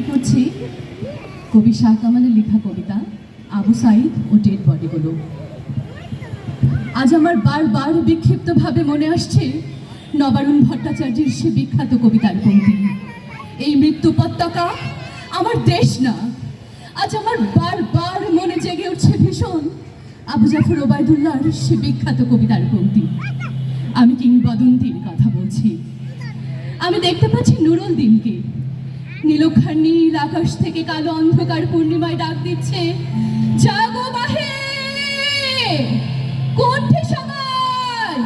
হচ্ছে কবি শাহ কামালের লেখা কবিতা আবু সাইদ ও ডেড বডিগুলো। আজ আমার বারবার বিক্ষিপ্তভাবে মনে আসছে নবারুণ ভট্টাচার্যের সে বিখ্যাত কবিতার পংক্তি, এই মৃত্যু পতাকা আমার দেশ না। আজ আমার বারবার মনে জেগে উঠছে ভীষণ আবু জাফর ওবায়দুল্লাহর সে বিখ্যাত কবিতার পংক্তি। আমি কিংবদন্তির কথা বলছি। আমি দেখতে পাচ্ছি নুরুল দিনকে, নীলক্ষার নীল আকাশ থেকে কালো অন্ধকার পূর্ণিমায় ডাক দিচ্ছে, জাগো মাহে, কোঠে সবাই।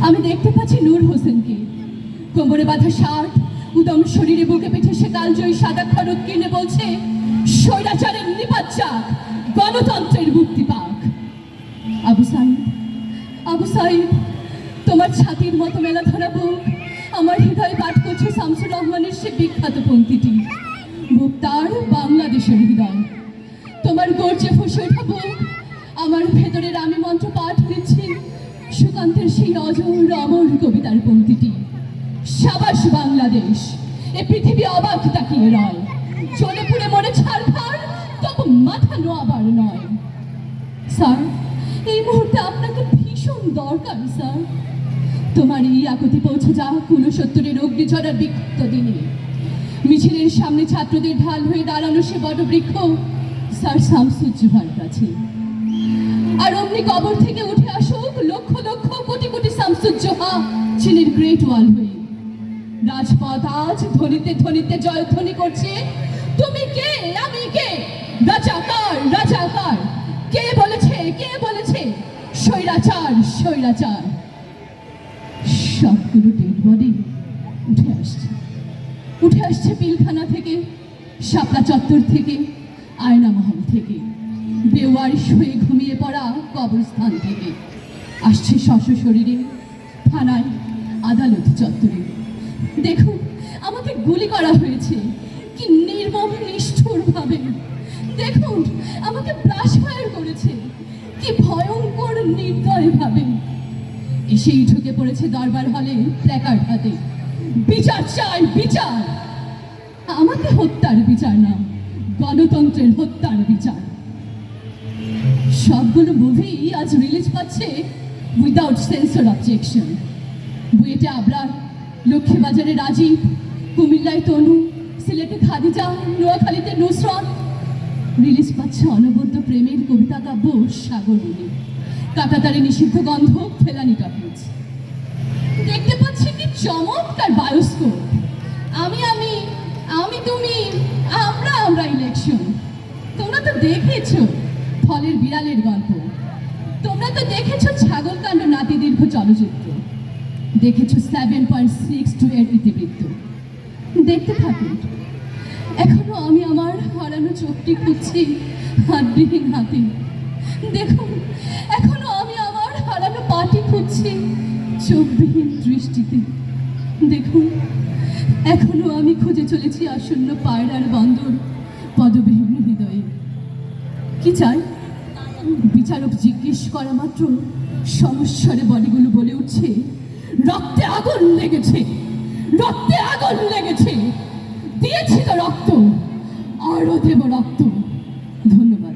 আমি দেখতে পাচ্ছি নূর হোসেনকে, কোমরে বাঁধা শার্ট, উদম শরীরে বুকে পিঠে সে কালজয়ী সাদা খড়ক কিনে বলছে, স্বৈরাচারের নিপাত যাক, গণতন্ত্রের মুক্তি পাক। আবু সাইদ, আবু সাইদ, তোমার ছাতির মতো মেলা ধরা বুক আমার হৃদয়ে পাঠ করছে শামসুর রহমানের সে বিখ্যাত পংক্তিটি, বুক তার বাংলাদেশের হৃদয়। তোমার গর্জে ফুসে ওঠা বুক আমার ভেতরের আমি মন্ত্র পাঠ দিচ্ছি সুকান্তের সেই অজর অমর কবিতার পংক্তিটি। সাবাস বাংলাদেশ, এ পৃথিবী অবাক তাকিয়ে রয়, চলে পুড়ে মরে ছাড়খাড়, তবু মাথা নোয়াবার নয়। স্যার, এই মুহূর্তে আপনাকে ভীষণ দরকার স্যার। তোমার এই আকুতি পৌঁছে যা ৬৯-এর অগ্নিঝড়ার বিক্ষিপ্ত দিনে মিছিলের সামনে ছাত্রদের ঢাল হয়ে দাঁড়ানো সে বটবৃক্ষ স্যার শামসুজ্জোহার কাছে। আর অমনি কবর থেকে উঠে আসুক লক্ষ লক্ষ কোটি কোটি শামসুজ্জোহা চীনের গ্রেট ওয়াল হয়ে। রাজপথ আজ ধ্বনিতে ধ্বনিতে জয়ধ্বনি করছে, তুমি কে, আমি কে, রাজাকার রাজাকার। কে বলেছে, কে বলেছে স্বৈরাচার স্বৈরাচার। সবগুলো ডেড বডি উঠে আসছে পিলখানা থেকে, শাপলা চত্বর থেকে, আয়না মহল থেকে, বেওয়ারিশ হয়ে ঘুমিয়ে পড়া কবরস্থান থেকে, আসছে শশ শরীরে থানায়, আদালত চত্বরে। দেখুন, আমাকে গুলি করা হয়েছে, কি নির্মম নিষ্ঠুর ভাবে। দেখুন, আমাকে ব্রাশ ফায়ার করেছে, কি ভয়ঙ্কর নির্দয় ভাবে। এসেই ঢুকে পড়েছে দরবার হলে প্ল্যাকার্ড হাতে, বিচার চাই বিচার। আমাকে হত্যার বিচার না, গণতন্ত্রের হত্যার বিচার। সবগুলো মুভি আজ রিলিজ পাচ্ছে উইদাউট সেন্সর অবজেকশন। বুয়েটে আবরার, লক্ষ্মীবাজারে রাজীব, কুমিল্লায় তনু, সিলেটে খাদিজা, নোয়াখালীতে নুসরত। রিলিজ পাচ্ছে অনবদ্য প্রেমের কবিতা কাব্য সাগররুনি, কাঁটাতারে নিষিদ্ধ গন্ধ ফেলানি টপিজ। দেখতে পাচ্ছি কি চমৎকার বায়োস্কোপ, আমি আমি আমি তুমি, আমরা আমরা ইলেকশন। তোমরা তো দেখেছো ফলের বিড়ালের গল্প, তোমরা তো দেখেছো ছাগলকাণ্ড নাতি দীর্ঘ চলচ্চিত্র, দেখেছো 7.62 ইতিবৃত্ত। দেখতে থাকুন, এখনো আমি আমার হারানো চোখটি খুঁজছি হাতবিহীন হাতে। দেখুন, এখনো আমি আমার হারানো পাটি খুঁজছি চোখবিহীন দৃষ্টিতে। দেখুন, এখনো আমি খুঁজে চলেছি আসন্ন পায়রার বন্দর পদবিহীন হৃদয়ে। কি চাই? বিচারক জিজ্ঞেস করা মাত্র সমস্যারে বডিগুলো বলে উঠছে, রক্তে আগুন লেগেছে, রক্তে আগুন লেগেছে, দিয়েছি তো রক্ত, আরো দেব রক্ত। ধন্যবাদ।